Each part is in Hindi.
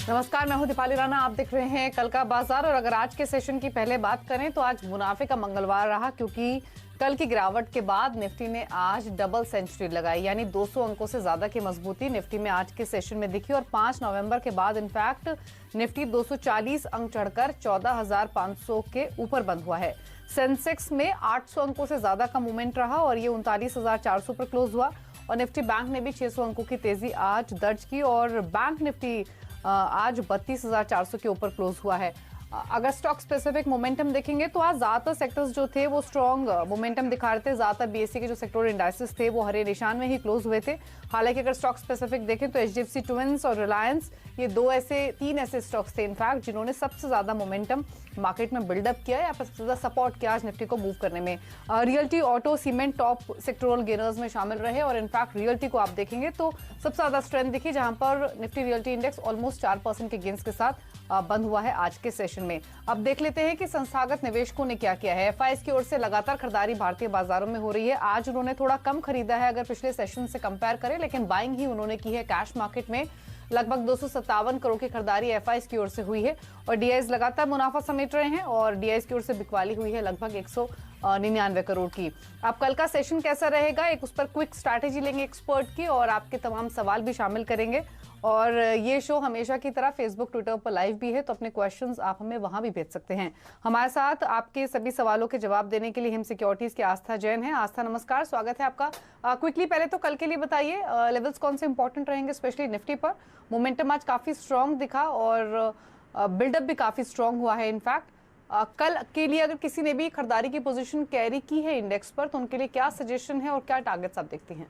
नमस्कार, मैं हूं दीपाली राणा। आप देख रहे हैं कल का बाजार। और अगर आज के सेशन की पहले बात करें तो आज मुनाफे का मंगलवार रहा, क्योंकि कल की गिरावट के बाद निफ्टी ने आज डबल सेंचुरी लगाई, यानी 200 अंकों से ज्यादा की मजबूती निफ्टी में आज के सेशन में दिखी। और 5 नवंबर के बाद इनफैक्ट निफ्टी 240 अंक चढ़कर 14,500 के ऊपर बंद हुआ है। सेंसेक्स में 800 अंकों से ज्यादा का मूवमेंट रहा और ये 39,400 पर क्लोज हुआ। और निफ्टी बैंक ने भी 600 अंकों की तेजी आज दर्ज की और बैंक निफ्टी आज 32,400 के ऊपर क्लोज हुआ है। अगर स्टॉक स्पेसिफिक मोमेंटम देखेंगे तो आज ज्यादातर सेक्टर्स जो थे वो स्ट्रॉन्ग मोमेंटम दिखा रहे थे। ज्यादातर बीएसई के जो सेक्टोरल इंडाइसेस थे वो हरे निशान में ही क्लोज हुए थे। हालांकि अगर स्टॉक स्पेसिफिक देखें तो एचडीएफसी ट्विंस और रिलायंस, ये तीन ऐसे स्टॉक्स थे इनफैक्ट जिन्होंने सबसे ज्यादा मोमेंटम मार्केट में बिल्डअप किया या सबसे ज्यादा सपोर्ट किया आज निफ्टी को मूव करने में। Realty, auto, cement top sectoral gainers में शामिल रहे। और इनफैक्ट रियल्टी को आप देखेंगे तो सबसे ज्यादा स्ट्रेंथ दिखी, जहां पर निफ्टी रियल्टी इंडेक्स ऑलमोस्ट 4% के गेन्स के साथ बंद हुआ है आज के सेशन में। अब देख लेते हैं कि संस्थागत निवेशकों ने क्या किया है। एफआईएस की ओर से लगातार खरीदारी भारतीय बाजारों में हो रही है। आज उन्होंने थोड़ा कम खरीदा है अगर पिछले सेशन से कंपेयर करें, लेकिन बाइंग ही उन्होंने की है। कैश मार्केट में लगभग 257 करोड़ की खरीदारी एफआईएस की ओर से हुई है और डीआईएस लगातार मुनाफा समेट रहे हैं और डीआईएस की ओर से बिकवाली हुई है लगभग 199 करोड़ की। अब कल का सेशन कैसा रहेगा, एक उस पर क्विक स्ट्रैटेजी लेंगे एक्सपर्ट की और आपके तमाम सवाल भी शामिल करेंगे। और ये शो हमेशा की तरह फेसबुक, ट्विटर पर लाइव भी है, तो अपने क्वेश्चंस आप हमें वहां भी भेज सकते हैं। हमारे साथ आपके सभी सवालों के जवाब देने के लिए हिम सिक्योरिटीज के आस्था जैन है। आस्था, नमस्कार, स्वागत है आपका। क्विकली पहले तो कल के लिए बताइए लेवल्स कौन से इंपॉर्टेंट रहेंगे, स्पेशली निफ्टी पर। मोमेंटम आज काफी स्ट्रांग दिखा और बिल्डअप भी काफी स्ट्रांग हुआ है। इनफैक्ट कल के लिए अगर किसी ने भी खरीदारी की पोजीशन कैरी की है इंडेक्स पर तो उनके लिए क्या सजेशन है और क्या टारगेट्स आप देखती हैं?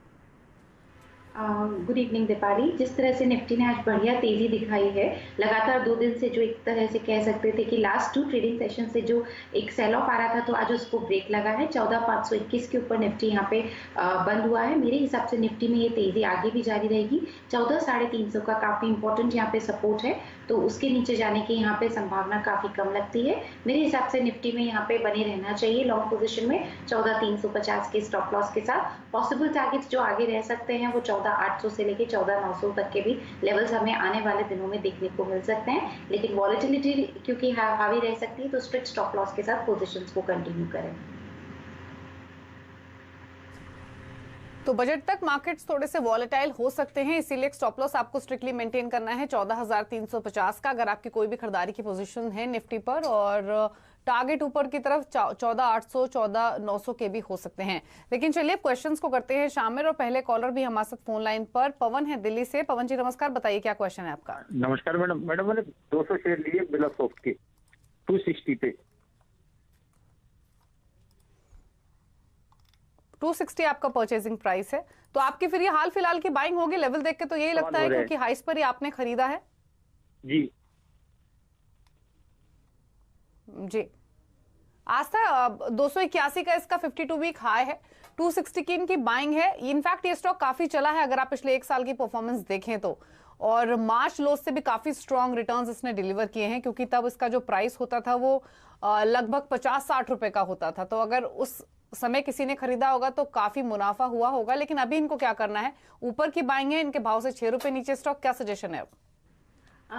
Good evening Deepali. जिस तरह से निफ्टी ने आज बढ़िया तेजी दिखाई है, लगातार 2 दिन से जो एक तरह से कह सकते थे कि लास्ट 2 ट्रेडिंग सेशन से जो एक सेल ऑफ आ रहा था, तो आज उसको ब्रेक लगा है। 14,521 के ऊपर निफ्टी यहाँ पे बंद हुआ है। मेरे हिसाब से निफ्टी में ये तेजी आगे भी जारी रहेगी। 14,350 का काफी इंपॉर्टेंट यहाँ पे सपोर्ट है, तो उसके नीचे जाने की यहाँ पे संभावना काफी कम लगती है। मेरे हिसाब से निफ्टी में यहाँ पे बने रहना चाहिए लॉन्ग पोजीशन में 14,350 के स्टॉप लॉस के साथ। पॉसिबल टारगेट्स जो आगे रह सकते हैं वो 14,800 से लेके 14,900 तक के भी लेवल्स हमें आने वाले दिनों में देखने को मिल सकते हैं। लेकिन वॉलेटिलिटी क्योंकि हावी रह सकती है, तो स्ट्रिक्ट स्टॉप लॉस के साथ पोजीशंस को कंटिन्यू करें। तो बजट तक मार्केट्स थोड़े से वॉलेटाइल हो सकते हैं, इसीलिए स्टॉप लॉस आपको स्ट्रिक्टली मेंटेन करना है 14,350 का अगर आपकी कोई भी खरीदारी की पोजीशन है निफ्टी पर। और टारगेट ऊपर की तरफ 14,800, 14,900 के भी हो सकते हैं। लेकिन चलिए क्वेश्चंस को करते हैं शामिल। और पहले कॉलर भी हमारे साथ फोन लाइन पर पवन है दिल्ली से। पवन जी नमस्कार, बताइए क्या क्वेश्चन है आपका? नमस्कार मैडम। मैंने 200 शेयर लिए बिलासॉफ्ट के 260 पे। 260 आपका परचेजिंग प्राइस है, तो आपकी फिर ये हाल फिलहाल की बाइंग होगी लेवल देख के, तो यही लगता है क्योंकि हाइस पर ही आपने खरीदा है। जी जी आस्था, 281 का इसका 52 वीक हाई है, 260 की इनकी बाइंग है। इनफैक्ट ये स्टॉक काफी चला है अगर आप पिछले 1 साल की परफॉर्मेंस देखें तो, और मार्च लो से भी काफी स्ट्रॉन्ग रिटर्न्स इसने डिलीवर किए हैं, क्योंकि तब इसका जो प्राइस होता था वो लगभग 50-60 रुपए का होता था। तो अगर उस समय किसी ने खरीदा होगा तो काफी मुनाफा हुआ होगा। लेकिन अभी इनको क्या करना है, ऊपर की बाइंग है, इनके भाव से 6 रुपए नीचे स्टॉक, क्या सजेशन है?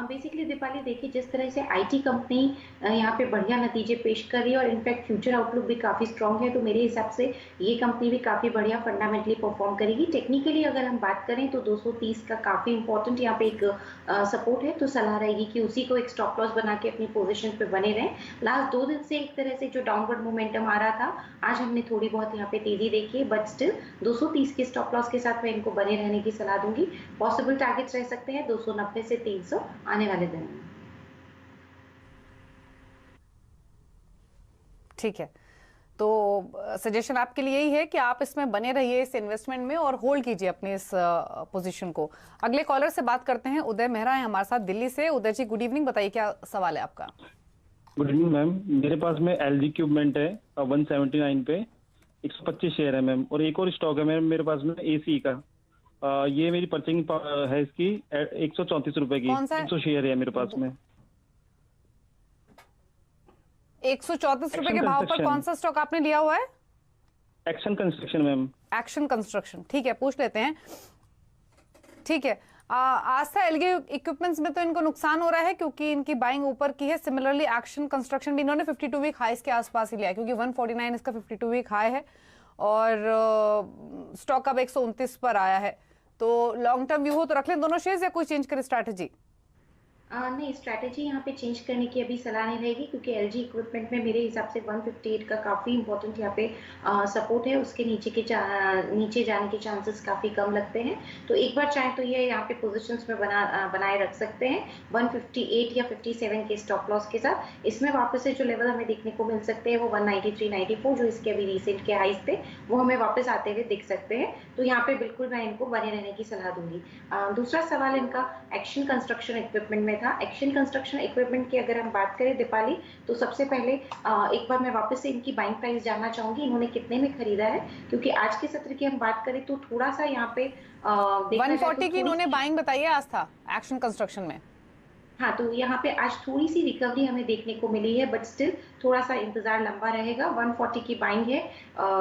बेसिकली दीपाली देखिए, जिस तरह से आईटी कंपनी यहाँ पे बढ़िया नतीजे पेश कर रही है और इनफैक्ट फ्यूचर आउटलुक भी काफी स्ट्रांग है, तो मेरे हिसाब से ये कंपनी भी काफी बढ़िया फंडामेंटली परफॉर्म करेगी। टेक्निकली अगर हम बात करें तो 230 का काफी इंपॉर्टेंट यहाँ पे एक सपोर्ट है, तो सलाह रहेगी कि उसी को एक स्टॉप लॉस बना के अपनी पोजिशन पे बने रहें। लास्ट 2 दिन से एक तरह से जो डाउनवर्ड मोमेंटम आ रहा था, आज हमने थोड़ी बहुत यहाँ पे तेजी देखी है, बट स्टिल 230 के स्टॉप लॉस के साथ मैं इनको बने रहने की सलाह दूंगी। पॉसिबल टारगेट्स रह सकते हैं 290 से 300 आने वाले दिन में। ठीक है, तो सजेशन आपके लिए यही है कि आप इसमें बने रहिए इस इन्वेस्टमेंट में और होल्ड कीजिए अपनी इस पोजीशन को। अगले कॉलर से बात करते हैं, उदय मेहरा है हमारे साथ दिल्ली से। उदय जी गुड इवनिंग, बताइए क्या सवाल है आपका? Good evening ma'am. मेरे पास में एलजी इक्विपमेंट है 179 पे 125 शेयर है मैम, और एक और स्टॉक है मैम मेरे पास में एसी का। ये मेरी परचेजिंग है इसकी 134 रुपए की। 100 शेयर है मेरे पास में। 134 रुपए के भाव पर कौन सा स्टॉक आपने लिया हुआ है? Action construction ma'am. Action construction, ठीक है, पूछ लेते हैं। ठीक है, आस्था एलगी इक्विपमेंट्स में तो इनको नुकसान हो रहा है क्योंकि इनकी बाइंग ऊपर की है। सिमिलरली एक्शन कंस्ट्रक्शन भी इन्होंने 52 वीक हाईस के आसपास ही लिया है क्योंकि 149 इसका 52 वीक हाई है और स्टॉक अब 129 पर आया है। तो लॉन्ग टर्म व्यू हो तो रख लें दोनों शेयर्स या कोई चेंज करे स्ट्रैटेजी? नहीं, स्ट्रैटेजी यहाँ पे चेंज करने की अभी सलाह नहीं रहेगी क्योंकि एलजी इक्विपमेंट में मेरे हिसाब से 158 का काफ़ी इंपॉर्टेंट यहाँ पे सपोर्ट है। उसके नीचे जाने के चांसेस काफ़ी कम लगते हैं। तो एक बार चाहे तो ये यहाँ पे पोजीशंस में बनाए रख सकते हैं 158 या 57 के स्टॉप लॉस के साथ। इसमें वापस से जो लेवल हमें देखने को मिल सकते हैं वो 193.94 जो इसके अभी रिसेंट के हाइस थे वो हमें वापस आते हुए दिख सकते हैं। तो यहाँ पे बिल्कुल मैं इनको बने रहने की सलाह दूंगी। दूसरा सवाल इनका एक्शन कंस्ट्रक्शन इक्विपमेंट में था। एक्शन कंस्ट्रक्शन इक्विपमेंट की अगर हम बात करें दीपाली, तो सबसे पहले एक बार मैं वापस से इनकी बाइंग प्राइस जानना चाहूंगी, इन्होंने कितने में खरीदा है, क्योंकि आज के सत्र की हम बात करें तो थोड़ा सा यहाँ पे 140 की इन्होंने बाइंग बताई है आस्था एक्शन कंस्ट्रक्शन में। हाँ, तो यहाँ पे आज थोड़ी सी रिकवरी हमें देखने को मिली है, बट स्टिल थोड़ा सा इंतजार लंबा रहेगा। 140 की बाइंग है,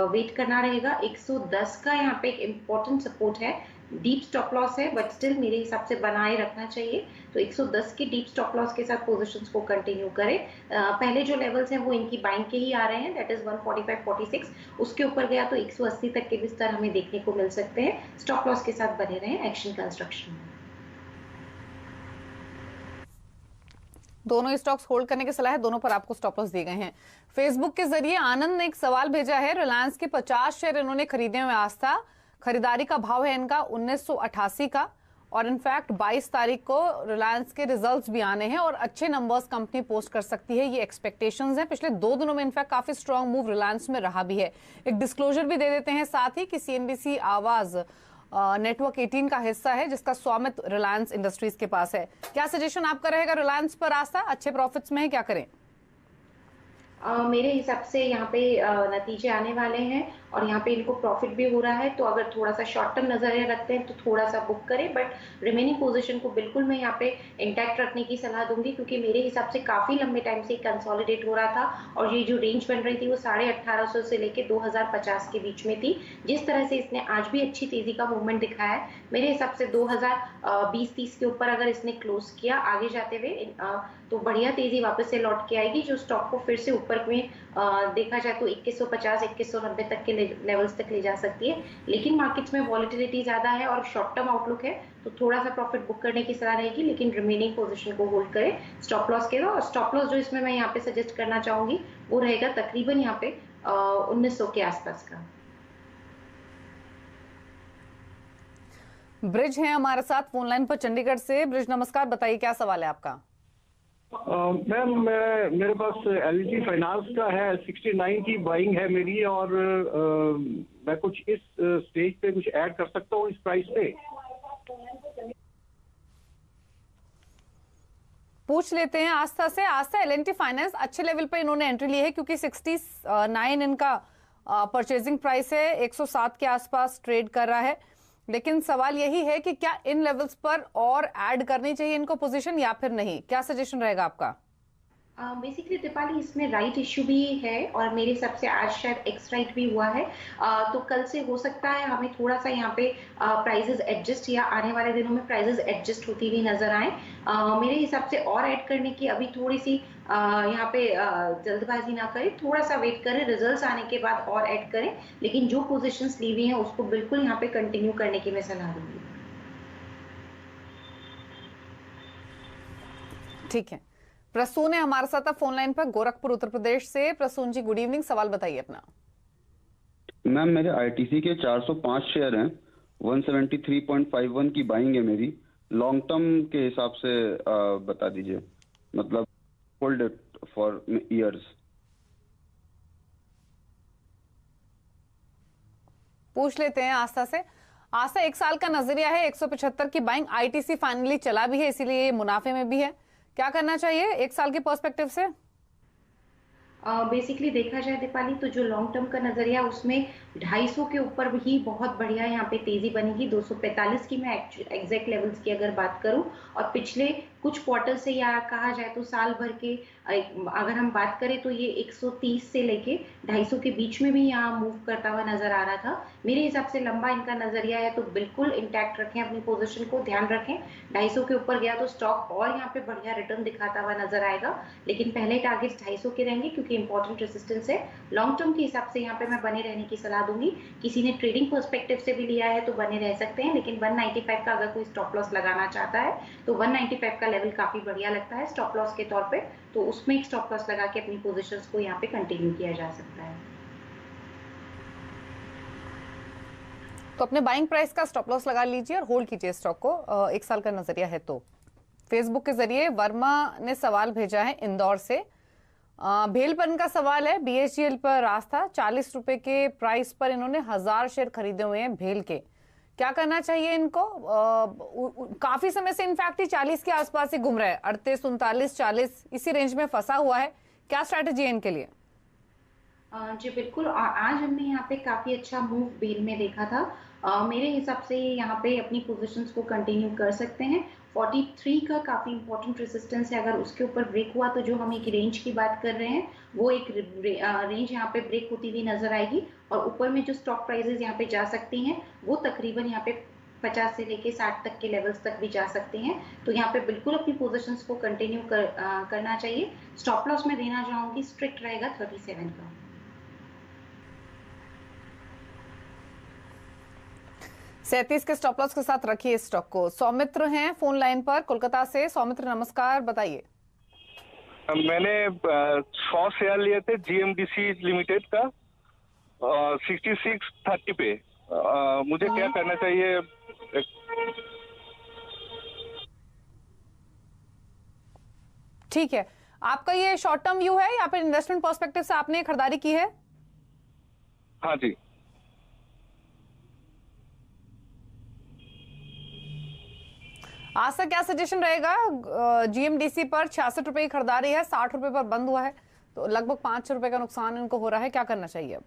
वेट करना रहेगा। 110 का यहाँ पे एक इम्पोर्टेंट सपोर्ट है, डीप स्टॉप लॉस है, बट स्टिल मेरे हिसाब से बनाए रखना चाहिए। तो 110 के डीप स्टॉप लॉस के साथ पोजीशंस को कंटिन्यू करें। पहले जो लेवल्स हैं वो इनकी बाइंग के ही आ रहे हैं, दैट इज 145.46। उसके ऊपर गया तो 180 तक के भी स्तर हमें देखने को मिल सकते हैं। स्टॉप लॉस के साथ बने रहें एक्शन कंस्ट्रक्शन में। दोनों स्टॉक्स होल्ड करने की सलाह है, दोनों पर आपको स्टॉप लॉस दिए गए हैं। फेसबुक के जरिए आनंद ने एक सवाल भेजा है। रिलायंस के 50 शेयर इन्होंने खरीदे हुए आस्था, खरीदारी का भाव है इनका 1988 का और इनफैक्ट 22 तारीख को रिलायंस के रिजल्ट्स भी आने हैं और अच्छे नंबर्स कंपनी पोस्ट कर सकती है, ये एक्सपेक्टेशंस हैं। पिछले 2 दिनों में इनफैक्ट काफी स्ट्रांग मूव रिलायंस में रहा भी है। एक डिस्क्लोजर भी दे देते हैं साथ ही कि सीएनबीसी आवाज नेटवर्क 18 का हिस्सा है जिसका स्वामित्व रिलायंस इंडस्ट्रीज के पास है। क्या सजेशन आपका रहेगा रिलायंस पर आस्था? अच्छे प्रॉफिट्स में है, क्या करें? मेरे हिसाब से यहाँ पे नतीजे आने वाले हैं और यहाँ पे इनको प्रॉफिट भी हो रहा है, तो अगर थोड़ा सा शॉर्ट टर्म नजरिया रखते हैं तो थोड़ा सा बुक करें, बट रिमेनिंग पोजीशन को बिल्कुल मैं यहाँ पे इंटैक्ट रखने की सलाह दूंगी क्योंकि मेरे हिसाब से काफी लंबे टाइम से कंसोलिडेट हो रहा था और ये जो रेंज बन रही थी वो 1850 से लेके 2050 के बीच में थी। जिस तरह से इसने आज भी अच्छी तेजी का मूवमेंट दिखाया है, मेरे हिसाब से 2020-30 के ऊपर अगर इसने क्लोज किया आगे जाते हुए तो बढ़िया तेजी वापस से लौट के आएगी, जो स्टॉक को फिर से ऊपर में देखा जाए तो 2150-2190 तक के लेवल्स तक ले जा सकती है। लेकिन मार्केट्स में वॉलेटिलिटी ज्यादा है और शॉर्ट टर्म आउटलुक है, तो थोड़ा सा प्रॉफिट बुक करने की सलाह रहेगी, लेकिन रिमेनिंग पोजीशन को होल्ड करें स्टॉप लॉस के। और स्टॉप लॉस जो इसमें मैं यहाँ पे सजेस्ट करना चाहूंगी वो रहेगा तकरीबन यहाँ पे 1900 के आसपास का। ब्रिज है हमारे साथ फोन लाइन पर चंडीगढ़ से। ब्रिज नमस्कार, बताइए क्या सवाल है आपका? मैम मेरे पास एलजी फाइनेंस का है, 69 की बाइंग है मेरी और मैं कुछ इस स्टेज पे कुछ ऐड कर सकता हूँ इस प्राइस पे? पूछ लेते हैं आस्था से। आस्था, एल&टी फाइनेंस अच्छे लेवल पे इन्होंने एंट्री ली है क्योंकि 69 इनका परचेजिंग प्राइस है, 107 के आसपास ट्रेड कर रहा है। लेकिन सवाल यही है कि क्या इन लेवल्स पर और ऐड करनी चाहिए इनको पोजीशन या फिर नहीं? क्या सजेशन रहेगा आपका? बेसिकली दीपाली इसमें राइट इश्यू भी है और मेरे हिसाब से आज शायद एक्स राइट भी हुआ है, तो कल से हो सकता है हमें थोड़ा सा यहाँ पे प्राइजेस एडजस्ट या आने वाले दिनों में प्राइजेस एडजस्ट होती हुई नजर आए। मेरे हिसाब से और ऐड करने की अभी थोड़ी सी यहाँ पे जल्दबाजी ना करें, थोड़ा सा वेट करें, रिजल्ट्स आने के बाद और ऐड करें, लेकिन जो पोजीशंस ली हुई हैं उसको बिल्कुल यहाँ पे कंटिन्यू करने की मैं सलाह दूंगी। ठीक है, प्रसून है हमारे साथ फोन लाइन पर गोरखपुर उत्तर प्रदेश से। प्रसून जी गुड इवनिंग, सवाल बताइए अपना। मैम मेरे आईटीसी के 405 शेयर हैं, 173.51 की बाइंग है मेरी। लॉन्ग टर्म के हिसाब से बता दीजिए, मतलब होल्ड इट फॉर ईयर्स। पूछ लेते हैं आस्था से। आस्था, 1 साल का नजरिया है, 175 की बाइंग, आईटीसी फाइनली चला भी है इसीलिए मुनाफे में भी है। क्या करना चाहिए 1 साल के पर्सपेक्टिव से? बेसिकली देखा जाए दीपाली तो जो लॉन्ग टर्म का नजरिया उसमें 250 के ऊपर भी बहुत बढ़िया यहाँ पे तेजी बनेगी। 245 की मैं एग्जैक्ट लेवल्स की अगर बात करूं और पिछले कुछ क्वार्टर से या कहा जाए तो साल भर के अगर हम बात करें तो ये 130 से लेके 250 के बीच में भी यहाँ मूव करता हुआ नजर आ रहा था। मेरे हिसाब से लंबा इनका नजरिया है, तो बिल्कुल इंटैक्ट रखें अपनी पोजीशन को, ध्यान रखें। 250 के ऊपर गया तो स्टॉक और यहाँ पे बढ़िया रिटर्न दिखाता हुआ नजर आएगा, लेकिन पहले टारगेट 250 के रहेंगे क्योंकि इंपॉर्टेंट रेजिस्टेंस है। लॉन्ग टर्म के हिसाब से यहाँ पे मैं बने रहने की सलाह दूंगी। किसी ने ट्रेडिंग पर्सपेक्टिव से भी लिया है तो बने रह सकते हैं, लेकिन 195 का अगर कोई स्टॉप लॉस लगाना चाहता है तो 195 का लेवल काफी बढ़िया लगता है स्टॉप लॉस के तौर पे, तो उसमें एक स्टॉप लॉस लगा के अपनी पोजीशंस को यहाँ पे कंटिन्यू किया जा सकता है। तो अपने बाइंग प्राइस का स्टॉप लॉस लगा लीजिए और होल्ड कीजिए स्टॉक को, 1 साल का नजरिया है तो। फेसबुक के जरिए वर्मा ने सवाल भेजा है इंदौर से। भेलपन का सवाल है, बीएचईएल पर आस्था 40 रुपए के प्राइस पर इन्होंने 1000 शेयर खरीदे हुए हैं भेल के, क्या करना चाहिए इनको? काफी समय से इनफैक्ट 40 के आसपास ही घूम रहा है, 38, 39, 40 इसी रेंज में फंसा हुआ है, क्या स्ट्रैटेजी है इनके लिए? जी बिल्कुल, आज हमने यहाँ पे काफी अच्छा मूव बेल में देखा था। मेरे हिसाब से यहाँ पे अपनी पोजीशंस को कंटिन्यू कर सकते हैं। 43 का काफी इंपॉर्टेंट रेजिस्टेंस है, अगर उसके ऊपर ब्रेक हुआ तो जो हम एक रेंज की बात कर रहे हैं वो एक रेंज यहाँ पे ब्रेक होती हुई नजर आएगी, और ऊपर में जो स्टॉक प्राइसेस यहाँ पे जा सकती हैं वो तकरीबन यहाँ पे 50 से लेके 60 तक के लेवल्स तक भी जा सकते हैं। तो यहाँ पे बिल्कुल अपनी पोजीशंस को कंटिन्यू करना चाहिए। स्टॉप लॉस में देना चाहूंगी, स्ट्रिक्ट रहेगा 37 का। 37 के स्टॉप लॉस के साथ रखिए स्टॉक को। सौमित्र हैं फोन लाइन पर कोलकाता से। सौमित्र नमस्कार, बताइए। मैंने 100 शेयर लिए थे जीएमडीसी लिमिटेड का 6630 पे, मुझे क्या करना चाहिए? ठीक है, आपका ये शॉर्ट टर्म व्यू है या फिर इन्वेस्टमेंट पर्सपेक्टिव से आपने खरीदारी की है? हाँ जी। आज का क्या सजेशन रहेगा? जीएमडीसी पर 66 रुपए की खरीदारी है, 60 रुपए पर बंद हुआ है, तो लगभग 500 रुपए का नुकसान इनको हो रहा है, क्या करना चाहिए अब?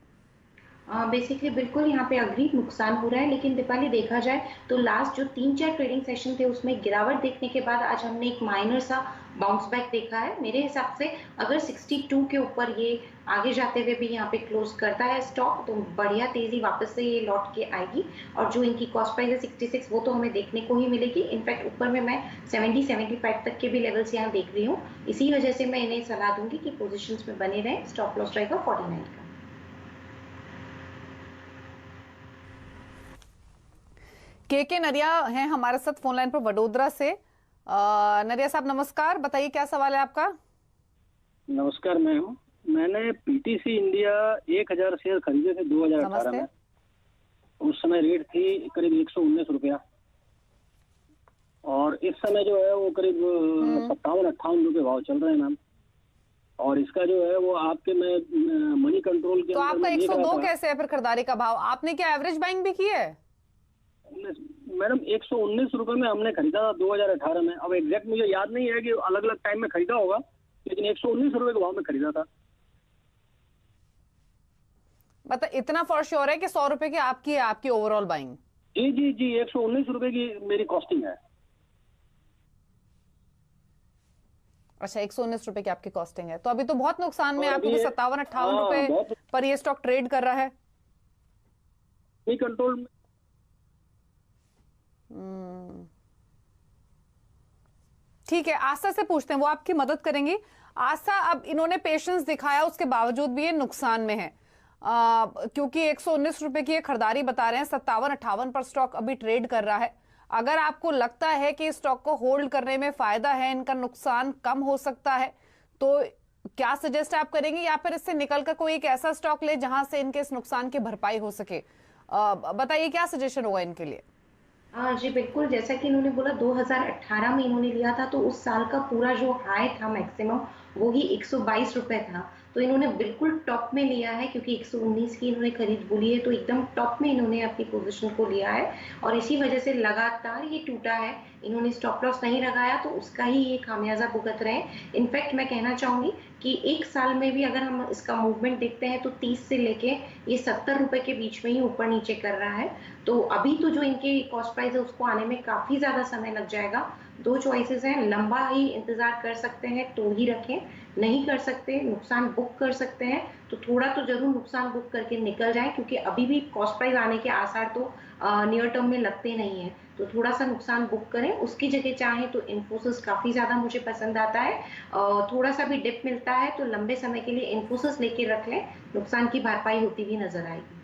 बेसिकली बिल्कुल यहाँ पे अग्री नुकसान हो रहा है, लेकिन दीपाली देखा जाए तो लास्ट जो 3-4 ट्रेडिंग सेशन थे उसमें गिरावट देखने के बाद आज हमने एक माइनर सा बाउंस बैक देखा है। मेरे हिसाब से अगर 62 के ऊपर ये आगे जाते हुए भी यहाँ पे क्लोज करता है स्टॉक तो बढ़िया तेजी वापस से ये लौट के आएगी, और जो इनकी कॉस्ट प्राइस है 66 वो तो हमें देखने को ही मिलेगी। इनफैक्ट ऊपर में मैं 70-75 तक के भी लेवल्स यहाँ देख रही हूँ, इसी वजह से मैं इन्हें सलाह दूंगी कि पोजिशन में बने रहें। स्टॉप लॉस रहेगा 49 का। के नरिया हैं हमारे साथ फोन लाइन पर वडोदरा से। नरिया साहब नमस्कार, बताइए क्या सवाल है आपका? नमस्कार, मैं हूँ। मैंने पीटीसी इंडिया 1000 शेयर खरीदे थे 2018 में। उस समय रेट थी करीब 119 रुपया, और इस समय जो है वो करीब 57-58 रुपए भाव चल रहे हैं मैम। और इसका जो है वो आपके में मनी कंट्रोल के तो आपका 102 कैसे है फिर खरीदारी का भाव? आपने क्या एवरेज बाइंग भी की है? मैडम 119 रुपए में हमने खरीदा था 2018 में। अब एग्जैक्ट मुझे याद नहीं है कि अलग अलग टाइम में खरीदा होगा, लेकिन 119 रुपए के भाव में खरीदा था। मतलब इतना फॉर श्योर है कि 100 रुपए की आपकी है, आपकी ओवरऑल बाइंग? जी जी जी, 119 रुपए की मेरी कॉस्टिंग है। अच्छा, 119 रुपए की आपकी कॉस्टिंग है, तो अभी तो बहुत नुकसान में, आपको 57-58 रुपए पर ये स्टॉक ट्रेड कर रहा है। कंट्रोल में ठीक है, आस्था से पूछते हैं, वो आपकी मदद करेंगी। आस्था, अब इन्होंने पेशेंस दिखाया, उसके बावजूद भी ये नुकसान में है, क्योंकि 119 रुपए की ये खरीदारी बता रहे हैं, 57-58 पर स्टॉक अभी ट्रेड कर रहा है। अगर आपको लगता है कि स्टॉक को होल्ड करने में फायदा है, इनका नुकसान कम हो सकता है, तो क्या सजेस्ट आप करेंगे, या फिर इससे निकलकर कोई एक ऐसा स्टॉक ले जहां से इनके इस नुकसान की भरपाई हो सके? बताइए क्या सजेशन होगा इनके लिए? जी बिल्कुल, जैसा कि इन्होंने बोला 2018 में इन्होंने लिया था, तो उस साल का पूरा जो हाई था मैक्सिमम वो ही 122 रुपए था। तो इन्होंने बिल्कुल टॉप में लिया है, क्योंकि 119 की इन्होंने खरीद बोली है, तो एकदम टॉप में इन्होंने अपनी पोजीशन को लिया है, और इसी वजह से लगातार ये टूटा है। इन्होंने स्टॉप लॉस नहीं लगाया तो उसका ही ये खामियाजा भुगत रहे हैं। इनफैक्ट मैं कहना चाहूंगी कि एक साल में भी अगर हम इसका मूवमेंट देखते हैं तो 30 से लेके ये 70 रुपए के बीच में ही ऊपर नीचे कर रहा है। तो अभी तो जो इनके कॉस्ट प्राइस है उसको आने में काफी ज्यादा समय लग जाएगा। दो चॉइसेस हैं, लंबा ही इंतजार कर सकते हैं तो ही रखें, नहीं कर सकते नुकसान बुक कर सकते हैं तो थोड़ा तो जरूर नुकसान बुक करके निकल जाए, क्योंकि अभी भी कॉस्ट प्राइस आने के आसार तो नियर टर्म में लगते नहीं है, तो थोड़ा सा नुकसान बुक करें। उसकी जगह चाहें तो इन्फोसिस काफी ज्यादा मुझे पसंद आता है, थोड़ा सा भी डिप मिलता है तो लंबे समय के लिए इन्फोसिस लेके रख लें, नुकसान की भरपाई होती हुई नजर आएगी।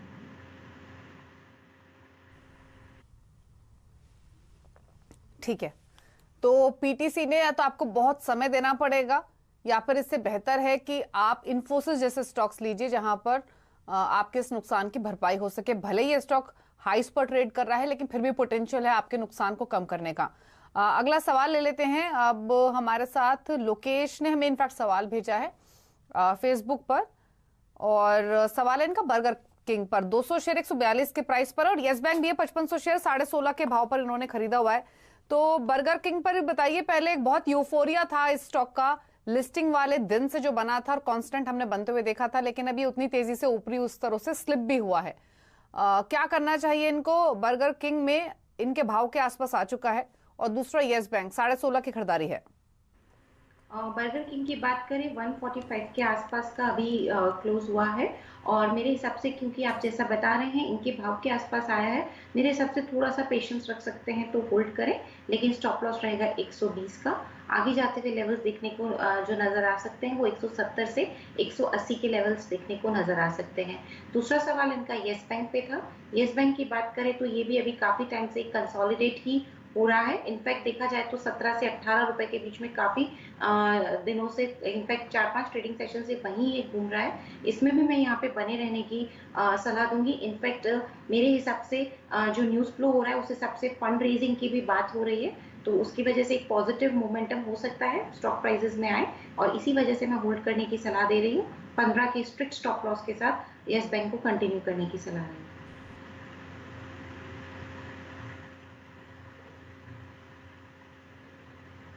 ठीक है, तो पीटीसी ने या तो आपको बहुत समय देना पड़ेगा या फिर इससे बेहतर है कि आप इन्फोसिस जैसे स्टॉक्स लीजिए जहां पर आपके इस नुकसान की भरपाई हो सके। भले ही ये स्टॉक हाइस पर ट्रेड कर रहा है लेकिन फिर भी पोटेंशियल है आपके नुकसान को कम करने का। अगला सवाल ले लेते हैं। अब हमारे साथ लोकेश ने हमें इनफैक्ट सवाल भेजा है फेसबुक पर, और सवाल है इनका बर्गर किंग पर। 200 शेयर 142 के प्राइस पर, और यस बैंक भी है 5500 शेयर 16.5 के भाव पर इन्होंने खरीदा हुआ है। तो बर्गर किंग पर बताइए, पहले एक बहुत यूफोरिया था इस स्टॉक का लिस्टिंग वाले दिन से जो बना था और कांस्टेंट हमने बनते हुए देखा था, लेकिन अभी उतनी तेजी से ऊपरी उस तरह से स्लिप भी हुआ है। क्या करना चाहिए इनको? बर्गर किंग में इनके भाव के आसपास आ चुका है, और दूसरा यस बैंक 16.5 की खरीदारी है। बर्गर किंग की बात करें 145 के आसपास का अभी क्लोज हुआ है, और मेरे हिसाब से क्योंकि आप जैसा बता रहे हैं इनके भाव के आसपास आया है, मेरे हिसाब से थोड़ा सा पेशेंस रख सकते हैं तो होल्ड करें, लेकिन स्टॉप लॉस रहेगा 120 का। आगे जाते हुए लेवल्स देखने को जो नजर आ सकते हैं वो 170 से 180 के लेवल्स देखने को नजर आ सकते हैं। दूसरा सवाल इनका यस बैंक पे था। यस बैंक की बात करें तो ये भी अभी काफी टाइम से कंसोलिडेट ही हो रहा है। इनफैक्ट देखा जाए तो 17 से 18 रुपए के बीच में काफी दिनों से, इनफैक्ट 4-5 ट्रेडिंग सेशन से वहीं ये घूम रहा है। इसमें भी मैं यहाँ पे बने रहने की सलाह दूंगी। इनफैक्ट मेरे हिसाब से जो न्यूज फ्लो हो रहा है उस हिसाब से फंड रेजिंग की भी बात हो रही है, तो उसकी वजह से एक पॉजिटिव मोमेंटम हो सकता है, स्टॉक प्राइसेस में आए, और इसी वजह से मैं होल्ड करने की सलाह दे रही हूँ। 15 के स्ट्रिक्ट स्टॉप लॉस के साथ यस बैंक को कंटिन्यू करने की सलाह है।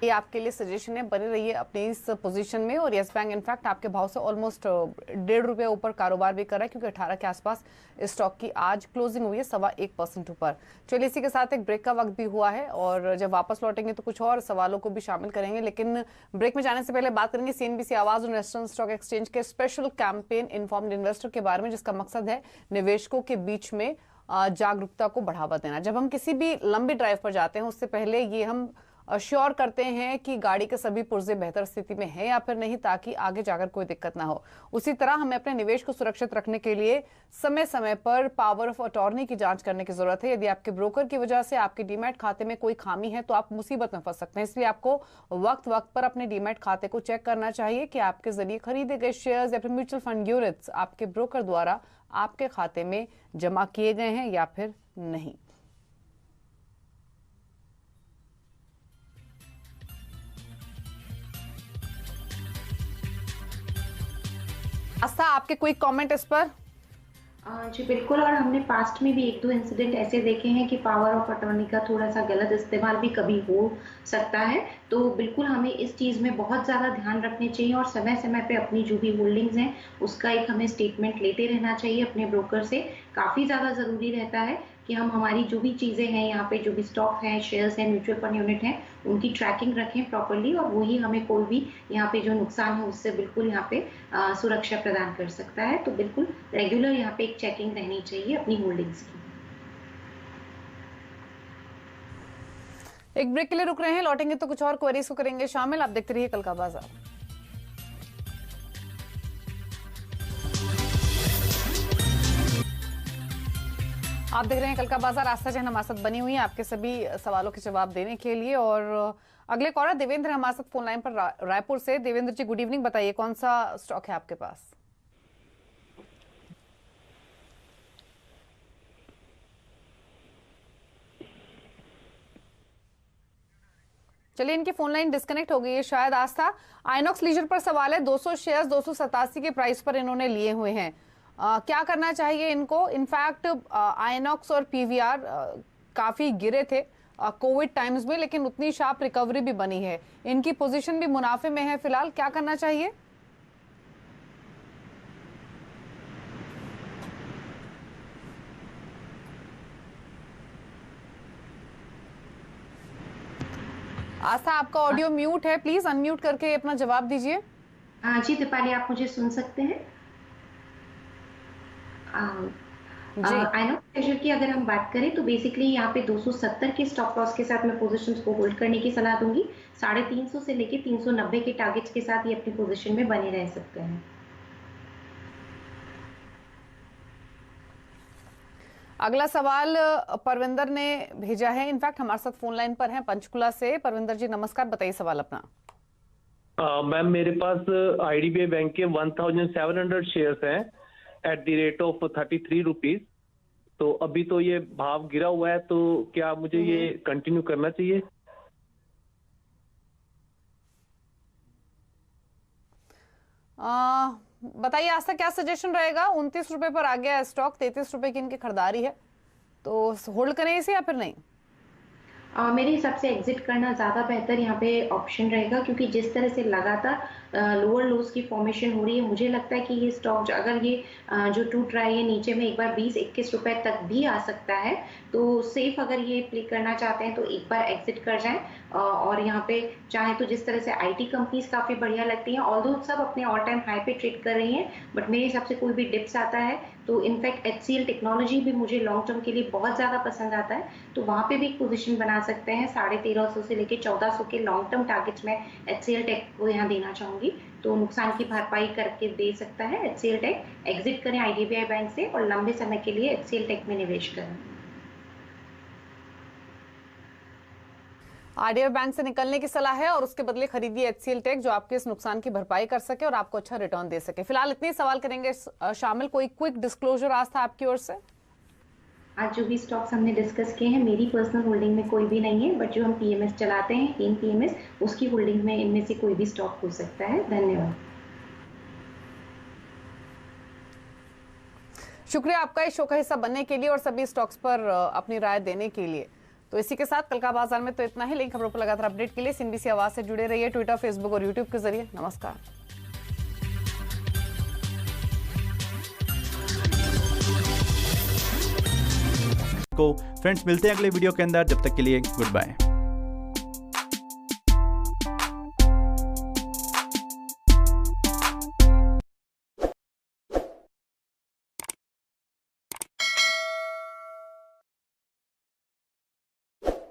ये आपके लिए सजेशन है, बने रहिए अपने इस पोजीशन में। और यस बैंक इनफैक्ट आपके भाव से ऑलमोस्ट 1.5 रुपये ऊपर कारोबार भी कर रहा है, क्योंकि 18 के आसपास इस स्टॉक की आज क्लोजिंग हुई है 1.25% ऊपर। चलिए, इसी के साथ एक ब्रेक का वक्त भी हुआ है, और जब वापस लौटेंगे तो कुछ और सवालों को भी शामिल करेंगे, लेकिन ब्रेक में जाने से पहले बात करेंगे सीएनबीसी आवाज और नेशनल स्टॉक एक्सचेंज के स्पेशल कैंपेन इन्फॉर्म्ड इन्वेस्टर के बारे में, जिसका मकसद है निवेशकों के बीच में जागरूकता को बढ़ावा देना। जब हम किसी भी लंबी ड्राइव पर जाते हैं उससे पहले ये हम श्योर करते हैं कि गाड़ी के सभी पुर्जे बेहतर स्थिति में हैं या फिर नहीं, ताकि आगे जाकर कोई दिक्कत ना हो। उसी तरह हमें अपने निवेश को सुरक्षित रखने के लिए समय समय पर पावर ऑफ अटॉर्नी की जांच करने की जरूरत है। यदि आपके ब्रोकर की वजह से आपके डीमैट खाते में कोई खामी है तो आप मुसीबत में फंस सकते हैं। इसलिए आपको वक्त वक्त पर अपने डीमैट खाते को चेक करना चाहिए कि आपके जरिए खरीदे गए शेयर्स या फिर म्यूचुअल फंड यूनिट्स आपके ब्रोकर द्वारा आपके खाते में जमा किए गए हैं या फिर नहीं। आस्था, आपके कोई कमेंट इस पर? जी बिल्कुल, और हमने पास्ट में भी 1-2 इंसिडेंट ऐसे देखे हैं कि पावर ऑफ अटॉर्नी का थोड़ा सा गलत इस्तेमाल भी कभी हो सकता है, तो बिल्कुल हमें इस चीज़ में बहुत ज़्यादा ध्यान रखने चाहिए, और समय समय पे अपनी जो भी होल्डिंग्स हैं उसका एक हमें स्टेटमेंट लेते रहना चाहिए अपने ब्रोकर से। काफ़ी ज़्यादा ज़रूरी रहता है कि हम हमारी जो भी चीज़ें हैं यहाँ पे, जो भी स्टॉक हैं, शेयर्स हैं, म्यूचुअल फंड यूनिट हैं, उनकी ट्रैकिंग रखें प्रॉपरली, और वही हमें कोई भी यहाँ पे जो नुकसान है उससे बिल्कुल यहाँ पे सुरक्षा प्रदान कर सकता है। तो बिल्कुल रेगुलर यहाँ पे एक चेकिंग रहनी चाहिए अपनी होल्डिंग्स की। एक ब्रेक के लिए रुक रहे हैं, लौटेंगे तो कुछ और क्वेरीज को करेंगे शामिल। आप देखते रहिए कल का बाजार। आप देख रहे हैं कल का बाजार। आस्था जैन हमारे साथ बनी हुई है आपके सभी सवालों के जवाब देने के लिए, और अगले कॉलर देवेंद्र हमारे साथ फोन लाइन पर रायपुर से। देवेंद्र जी, गुड इवनिंग। बताइए कौन सा स्टॉक है आपके पास? चलिए, इनकी फोन लाइन डिस्कनेक्ट हो गई है शायद। आस्था, आइनॉक्स लीजर पर सवाल है। 200 शेयर्स 287 के प्राइस पर इन्होंने लिए हुए हैं, क्या करना चाहिए इनको? इनफैक्ट आइनॉक्स और पीवीआर काफी गिरे थे कोविड टाइम्स में, लेकिन उतनी शार्प रिकवरी भी बनी है। इनकी पोजीशन भी मुनाफे में है फिलहाल, क्या करना चाहिए? आस्था, आपका ऑडियो म्यूट है, प्लीज अनम्यूट करके अपना जवाब दीजिए। जी दीपाली, आप मुझे सुन सकते हैं? आइनॉक्स लेजर की अगर हम बात करें तो बेसिकली यहाँ पे 270 के स्टॉप लॉस के साथ मैं पोजीशंस को होल्ड करने की सलाह दूंगी। 350 से लेके 390 के टारगेट्स के साथ ये अपनी पोजीशन में बने रह सकते हैं। अगला सवाल परविंदर ने भेजा है, इनफैक्ट हमारे साथ फोन लाइन पर हैं पंचकुला से। परविंदर जी नमस्कार, बताइए सवाल अपना। मैम मेरे पास IDBI बैंक के 1700 शेयर्स हैं at the rate of 33 rupees. तो अभी तो ये भाव गिरा हुआ है, तो क्या मुझे ये कंटिन्यू करना चाहिए? बताइए आस्था, क्या सजेशन रहेगा? 29 रुपए पर आ गया स्टॉक, 33 रुपए की इनकी खरीदारी है, तो होल्ड करें इसे या फिर नहीं? मेरे हिसाब से एग्जिट करना ज़्यादा बेहतर यहाँ पे ऑप्शन रहेगा, क्योंकि जिस तरह से लगातार लोअर लोज की फॉर्मेशन हो रही है, मुझे लगता है कि ये स्टॉक अगर ये जो टूट रहा है ये नीचे में एक बार 20-21 रुपए तक भी आ सकता है। तो सेफ अगर ये प्ले करना चाहते हैं तो एक बार एग्जिट कर जाएं। और यहाँ पे चाहे तो जिस तरह से IT कंपनीज काफ़ी बढ़िया लगती हैं, ऑल्दो सब अपने ऑल टाइम हाई पे ट्रेड कर रही हैं, बट मेरे हिसाब से कोई भी डिप्स आता है तो इनफैक्ट HCL टेक्नोलॉजी भी मुझे लॉन्ग टर्म के लिए बहुत ज़्यादा पसंद आता है, तो वहाँ पे भी एक पोजीशन बना सकते हैं। 1350 से लेके 1400 के लॉन्ग टर्म टारगेट्स में HCL टेक को यहाँ देना चाहूंगी, तो नुकसान की भरपाई करके दे सकता है HCL टेक। एग्जिट करें IDBI बैंक से और लंबे समय के लिए HCL टेक में निवेश करें। IDBI बैंक से निकलने की सलाह है और उसके बदले खरीदिए HCL टेक, जो आपके इस नुकसान की भरपाई कर सके और आपको अच्छा रिटर्न दे सके। फिलहाल इतने सवाल करेंगे शामिल। कोई क्विक डिस्क्लोजर आस्था आपकी ओर से? आज जो भी स्टॉक्स हमने डिस्कस किए हैं, मेरी पर्सनल होल्डिंग में कोई भी नहीं है, बट जो हम PMS चलाते हैं, टीम PMS, उसकी होल्डिंग में इनमें से कोई भी स्टॉक हो सकता है। धन्यवाद। शुक्रिया आपका इस शो का हिस्सा बनने के लिए और सभी स्टॉक्स पर अपनी राय देने के लिए। तो इसी के साथ कल का बाजार में तो इतना ही। लेकिन खबरों पर लगातार अपडेट के लिए CNBC आवाज से जुड़े रहिए, ट्विटर, फेसबुक और यूट्यूब के जरिए। नमस्कार। फ्रेंड्स मिलते हैं अगले वीडियो के अंदर, जब तक के लिए गुड बाय।